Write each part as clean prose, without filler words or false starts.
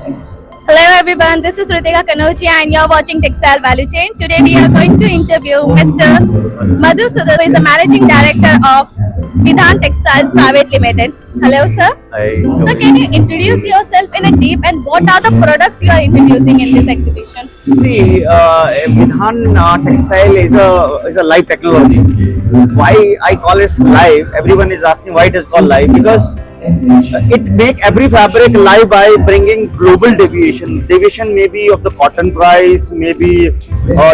Hello everyone, this is Ritika Kanochi and you're watching Textile Value Chain. Today we are going to interview Mr. Madhu Sudhir, who is the Managing Director of Vidhan Textiles Private Limited. Hello sir. I So can you introduce yourself in a deep and what are the products you are introducing in this exhibition? see Vidhan textile is a live technology. Why I call it live? Everyone is asking why it is called live because it make every fabric live by bringing global deviation. Deviation maybe of the cotton price, maybe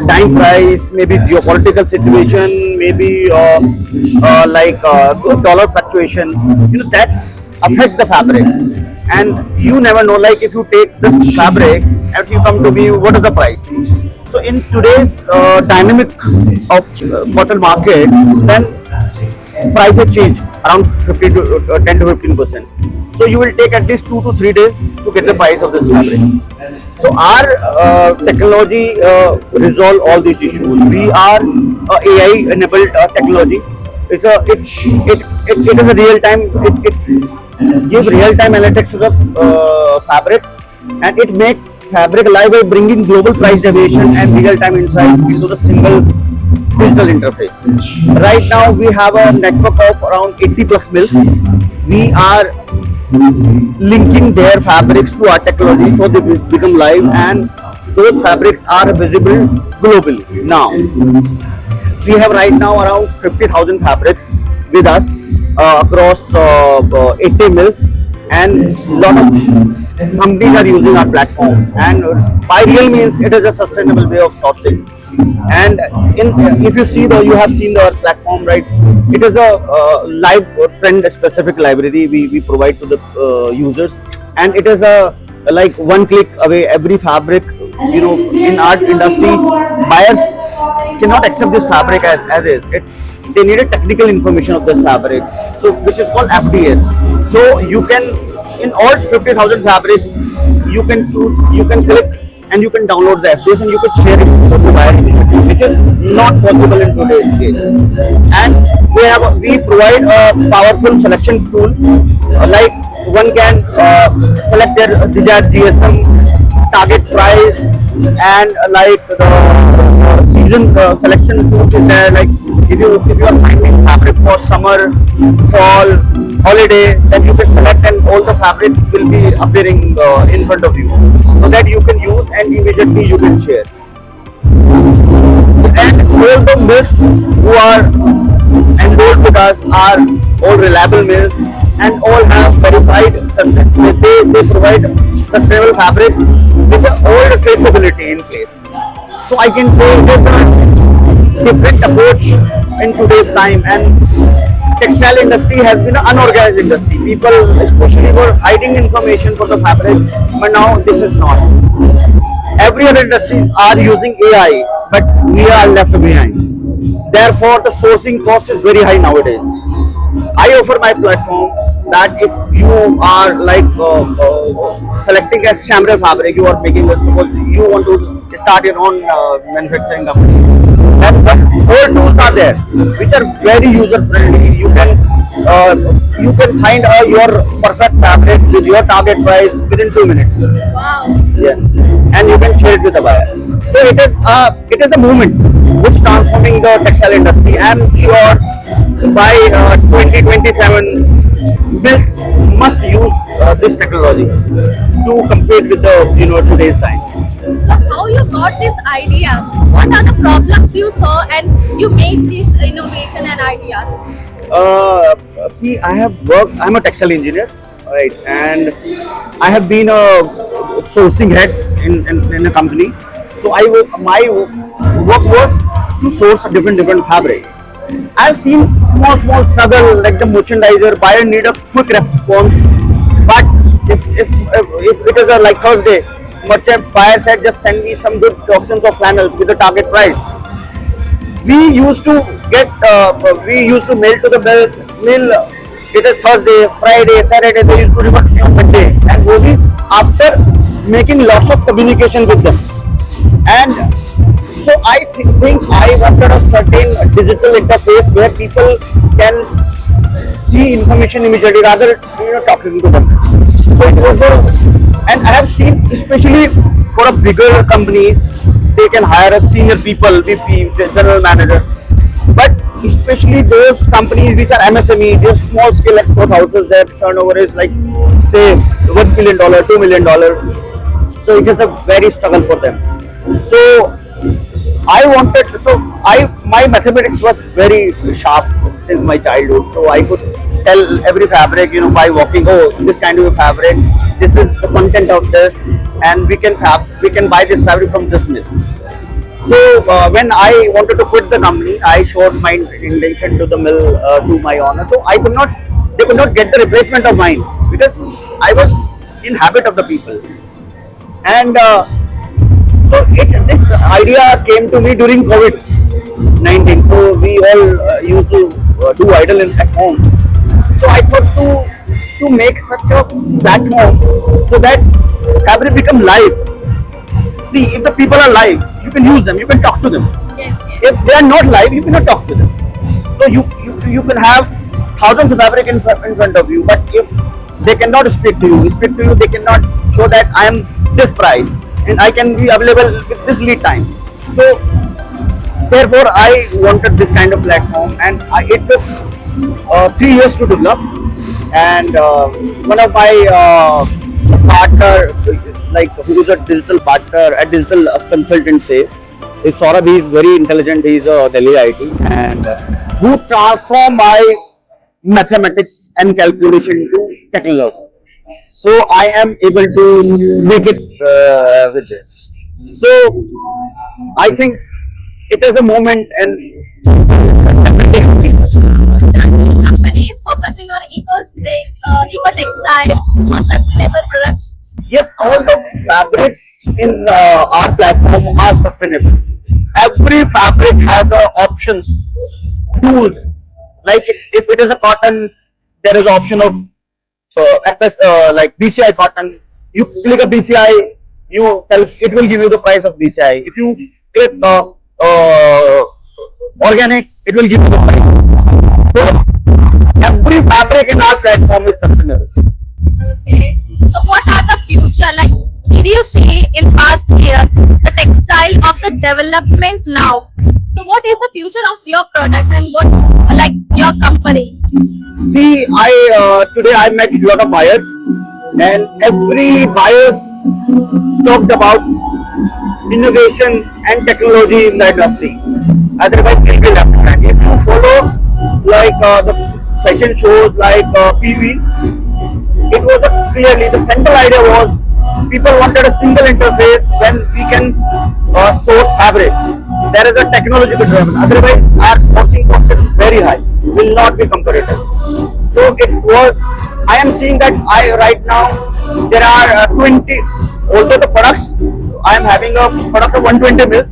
dye price, maybe geopolitical situation, maybe dollar fluctuation. That affects the fabric. And you never know, like if you take this fabric and you come to me, what is the price? So in today's dynamic of cotton market, then prices change around 50 to 10 to 15%. So you will take at least 2 to 3 days to get the price of this fabric. So our technology resolve all these issues. We are AI enabled technology. It is a real time. It gives real time analytics to the fabric, and it makes fabric live by bringing global price deviation and real time insight into the single digital interface. Right now we have a network of around 80 plus mills. We are linking their fabrics to our technology so they become live, and those fabrics are visible globally. Now we have right now around 50,000 fabrics with us across 80 mills, and lot of companies are using our platform. And by real means, it is a sustainable way of sourcing. And if you see you have seen our platform, right? It is a live trend specific library we provide to the users, and it is a like one click away every fabric. In our industry, buyers cannot accept this fabric as is. They need a technical information of this fabric, so which is called FDS. So you can, in all 50,000 fabrics, you can choose, you can click, and you can download the FDS and you can share it with the buyer immediately, which is not possible in today's case. And we provide a powerful selection tool, like one can select their desired GSM, target price, and like the season selection tools is there. Like if you are finding fabric for summer, fall, holiday, then you can select and all the fabrics will be appearing in front of you, so that you can use and immediately you can share. And all the mills who are enrolled with us are all reliable mills and all have verified they provide sustainable fabrics with all the traceability in place. So I can say there's a different approach in today's time, and textile industry has been an unorganized industry. People especially were hiding information for the fabrics, but now this is not. Every other industries are using AI, but we are left behind. Therefore, the sourcing cost is very high nowadays. I offer my platform that if you are like selecting a chambray fabric, you are making, suppose you want to start your own manufacturing company, and the whole tools are there, which are very user friendly. You can find your perfect fabric with your target price within 2 minutes. Wow. Yeah, and you can share it with the buyer. So it is a movement which transforming the textile industry. I am sure by 2027, mills must use this technology to compete with the today's time. So how you got this idea? What are the problems you saw and you made this innovation and ideas? See, I have worked. I'm a textile engineer, right? And I have been a sourcing head in a company. So my work was to source different fabric. I've seen small struggle, like the merchandiser buyer need a quick response. But if it is a like Thursday, merchant buyer said just send me some good options of flannels with the target price. We used to mail to the mill. It is Thursday, Friday, Saturday. They used to revert me on Monday, and we after making lots of communication with them. And so I think I wanted a certain digital interface where people can see information immediately rather talking to them. So it was and I have seen especially for a bigger companies, they can hire a senior people, VP, general manager. But especially those companies which are MSME, they're small scale export houses, their turnover is like say $1 million, $2 million. So it is a very struggle for them. So I wanted, so my mathematics was very sharp since my childhood. So I could tell every fabric, by walking. Oh, this kind of a fabric. This is the content of this, and we can buy this fabric from this mill. So when I wanted to quit the company, I showed my intention to the mill, to my owner. So they could not get the replacement of mine because I was in habit of the people. And this idea came to me during COVID-19. So we all used to do idle at home. So I thought to make such a platform so that fabric become live. See, if the people are live, you can use them, you can talk to them. Yes. If they are not live, you cannot talk to them. So you can have thousands of fabric in front of you, but if they cannot speak to you, they cannot show that I am this price and I can be available with this lead time. So therefore I wanted this kind of platform, and it took 3 years to develop. And one of my partner, like who is a digital partner, a digital consultant, say, is Saurabh. He is very intelligent. He is a Delhi IT, and who transformed my mathematics and calculation to technology. So I am able to make it with this. So I think it is a moment, and Company is focusing on eco-textile, sustainable products. yes, all the fabrics in our platform are sustainable. Every fabric has options, tools. Like if it is a cotton, there is option of FS, like BCI cotton. You click a BCI, you tell it will give you the price of BCI. If you click organic, it will give you the price. So every fabric in our platform is sustainable. Okay. So what are the future? Like, did you see in past years the textile of the development now? So what is the future of your product and what like your company? See, today I met a lot of buyers, and every buyers talked about innovation and technology in the industry. Otherwise, we'll be left behind. If you follow like the fashion shows like PV, it was clearly the central idea was people wanted a single interface when we can source fabric. There is a technological driven. Otherwise, our sourcing cost is very high. Will not be competitive. So it was. I am seeing that right now there are 20. Also the products. I am having a product of 120 mils,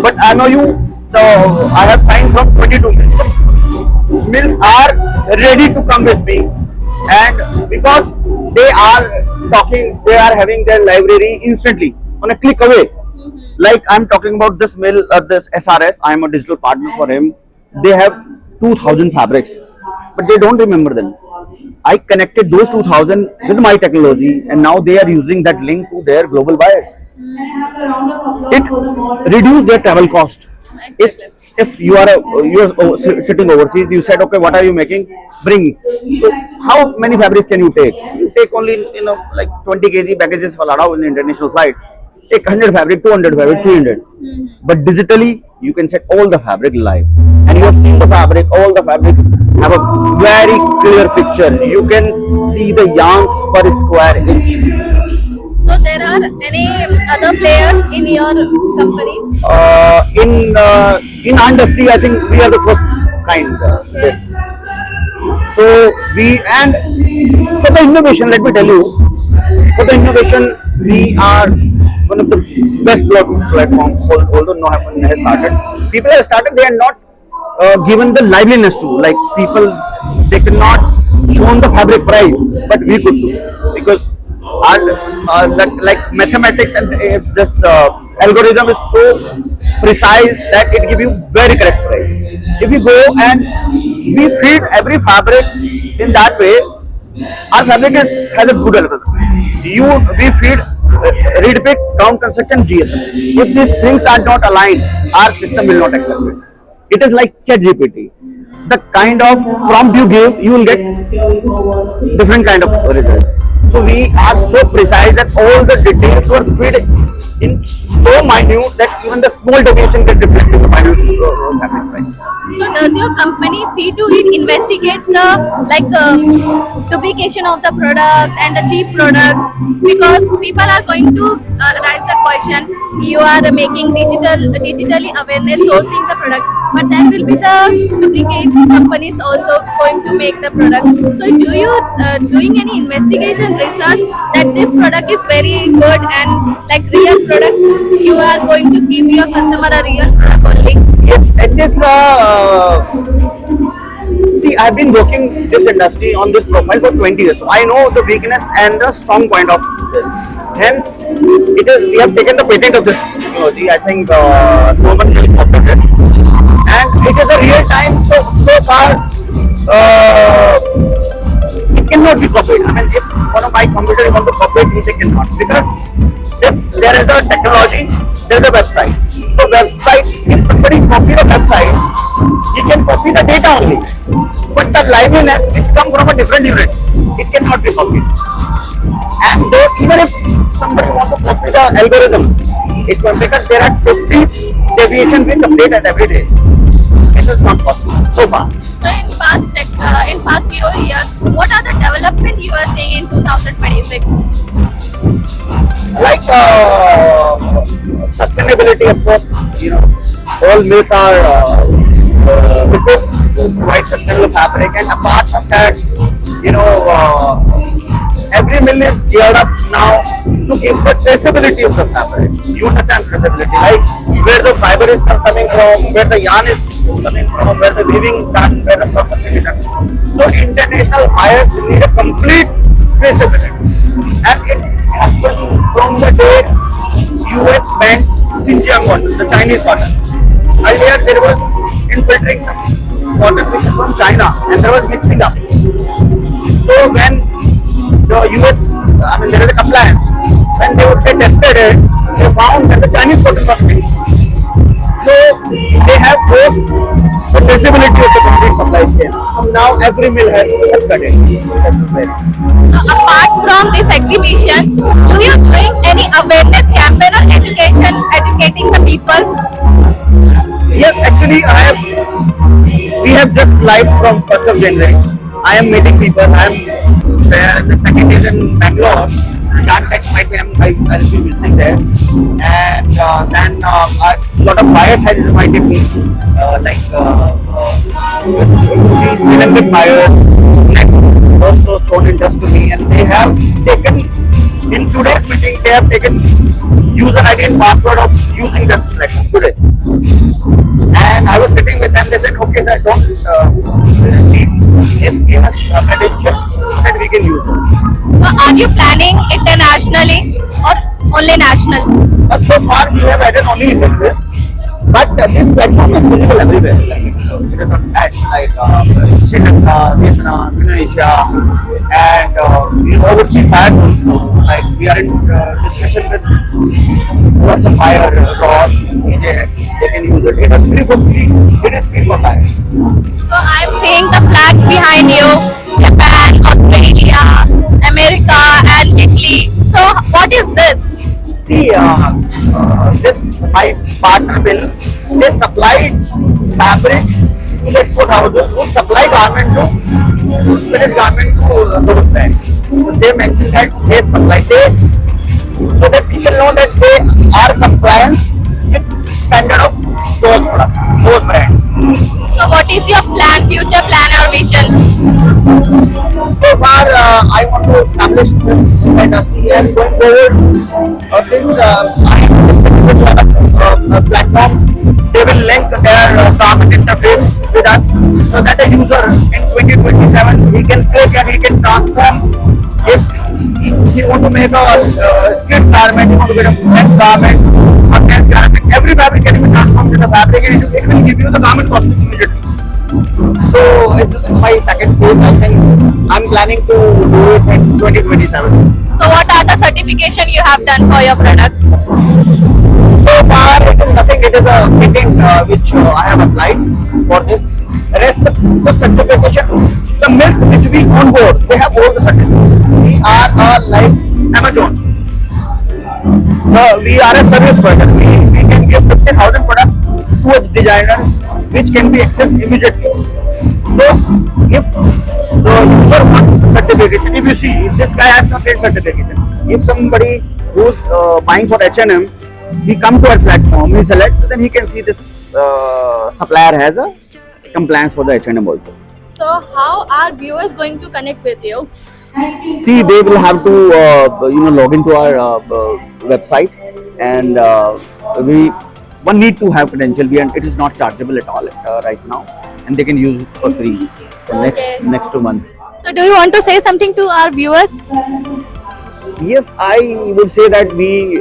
but I know you. I have signed from 22 mils. Mills are ready to come with me, and because they are having their library instantly on a click away. Like I'm talking about this mill, this SRS. I am a digital partner for him. They have 2,000 fabrics, but they don't remember them. I connected those 2,000 with my technology, and now they are using that link to their global buyers. It reduced their travel cost. If you are sitting overseas, you said, okay, what are you making? Bring. So how many fabrics can you take? You take only like 20 kg packages for allowed in the international flight. Take 100 fabric, 200 fabric, 300. But digitally, you can set all the fabric live, and you have seen the fabric. All the fabrics have a very clear picture. You can see the yarns per square inch. So there are any other players in your company? In our industry, I think we are the first kind. Yes. So and for the innovation, let me tell you, for the innovation, we are one of the best blog platforms. Although no one has started, people have started. They are not given the liveliness to, like people. They cannot show the fabric price, but we could do because like mathematics and this algorithm is so precise that it gives you very correct price. If you go and we feed every fabric in that way, our fabric has a good algorithm. We feed read pick, count, construction, GSM. If these things are not aligned, our system will not accept it. It is like ChatGPT. The kind of prompt you give, you will get different kind of results. So we are so precise that all the details were fed in so minute that even the small deviation get reflected in the minute fabric price. So does your company see to it investigate the duplication of the products and the cheap products? Because people are going to raise the question, you are making digitally awareness sourcing the product, but there will be the duplicate companies also going to make the product. So do you doing any investigation research that this product is very good and like real product you are going to give your customer a real product only? Yes, it is. See, I've been working this industry on this profile for 20 years, so I know the weakness and the strong point of this. Hence, it is. We have taken the patent of this technology. I think no one will copy this, and it is a real time. So far, it cannot be copied. I mean, if one of my competitors want to copy it, they cannot, because there is a technology, there is a website. The website, if somebody copy the website, he can copy the data only. But the liveliness which comes from a different unit, it cannot be copied. And though, even if somebody wants to copy the algorithm, it will, because there are 50 deviations which update at every day. It is not possible so far. So in past few years, what are the development you are seeing in 2026? Like sustainability, of course, all mills are provide sustainable fabric, and apart from that, every mill is geared up now to give the traceability of the fabric. You understand traceability, like where the fiber is coming from, where the yarn is coming from, where the weaving is done, where the processing is done. So international buyers need a complete traceability, and it happened from the day US banned Xinjiang cotton, the Chinese cotton. Earlier there was infiltrating some cotton which is from China, and there was mixing up. So when the US, there is a compliance. When they tested it, they found that the Chinese cotton was mixed. So they have forced the traceability of the complete supply chain. So now every mill has cut it. Apart from this exhibition, do you doing any awareness campaign or educating the people? Yes, actually, we have just live from 1st of January. I am meeting people. I am there. The second is in Bangalore. Can't text my time. I'll be visiting there. And then a lot of buyers have invited me, these Sri Lankan buyers. Next, also shown interest to me, and they have taken, in today's meeting, they have taken user ID and password of using this selection today. And I was sitting with them, they said, okay sir, don't leave, just give us a credential that we can use it. So are you planning internationally or only national? So far we have added only Indian this, but this platform is visible everywhere. Like, it is on at Sri Lanka, Vietnam, Indonesia, and we oversee buyers also. Like we are in discussion with lots of buyer, Ross, AJX, they can use it. It is free for free. It is free for buyers. So I'm seeing the flags behind you, Japan, Australia, America and Italy. So what is this? See, this my partner will, they supplied fabric to the export houses who supply garment to finished garment to those brands. So they mentioned that they supply, so that people know that they are compliance with standard of those products, those brands. So what is your future plan or vision? So far, I want to establish this industry, and going forward, since I am discussing with a lot of platforms, they will link their garment interface with us, so that the user in 2027 he can click and he can transform. If he want to make a kids garment, he want to make a men's garment, a men's garment, every fabric can be transformed into fabric, and it will give you the garment costume immediately. So it's my second phase. I think I'm planning to do it in 2027. So So what are the certification you have done for your products? So far, it is nothing. It is a patent which I have applied for this. Rest the certification, the mills which we onboard, they have all the certificates. We are like Amazon. We are a service provider. We can give 50,000 products to a designer which can be accessed immediately. So if the user wants certification, if you see if this guy has some certification, if somebody who's buying for H&M, he come to our platform, he select, then he can see this supplier has a compliance for the H&M also. So how are viewers going to connect with you? See, they will have to log into our website, and one need to have credential, and it is not chargeable at all right now, and they can use it for free for Okay. next 2 months. So do you want to say something to our viewers? Yes, I would say that we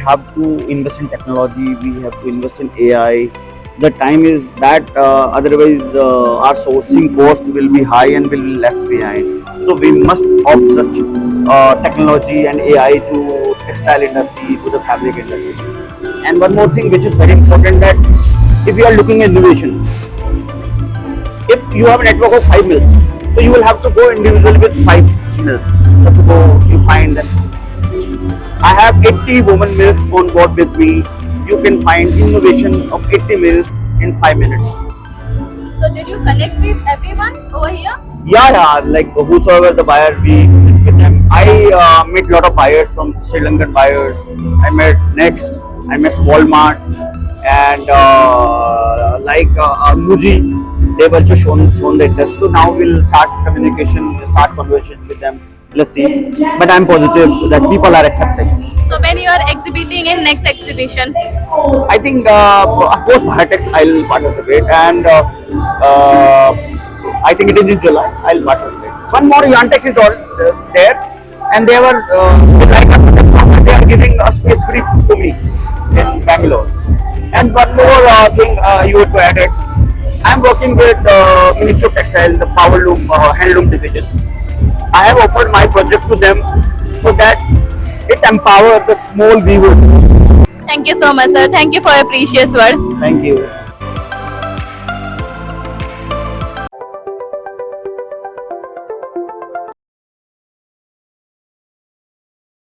have to invest in technology. We have to invest in AI. The time is that otherwise our sourcing cost will be high and will be left behind. So we must opt such technology and AI to textile industry, to the fabric industry. And one more thing which is very important, that if you are looking at innovation, if you have a network of 5 mills, so you will have to go individually with 5 mills. You have to go, you find them. I have 80 women mills on board with me. You can find innovation of 80 mills in 5 minutes. So did you connect with everyone over here? Yeah, like whosoever the buyer, we meet with them. I met lot of buyers from Sri Lankan buyers. I met Next, I met Walmart, and Muji. They were just shown the interest. So now we'll start communication, start conversation with them. Let's see. But I'm positive that people are accepting. So when you are exhibiting in next exhibition? I think, of course, Bharatex I'll participate, and I think it is in July. I'll participate. One more Yantex is there, and they were they are giving a space free to me in Bangalore. And one more thing you would add it. I'm working with Ministry of Textile, the Power Loom Handloom division. I have offered my project to them so that it empowers the small weavers. Thank you so much, sir. Thank you for your precious word. Thank you.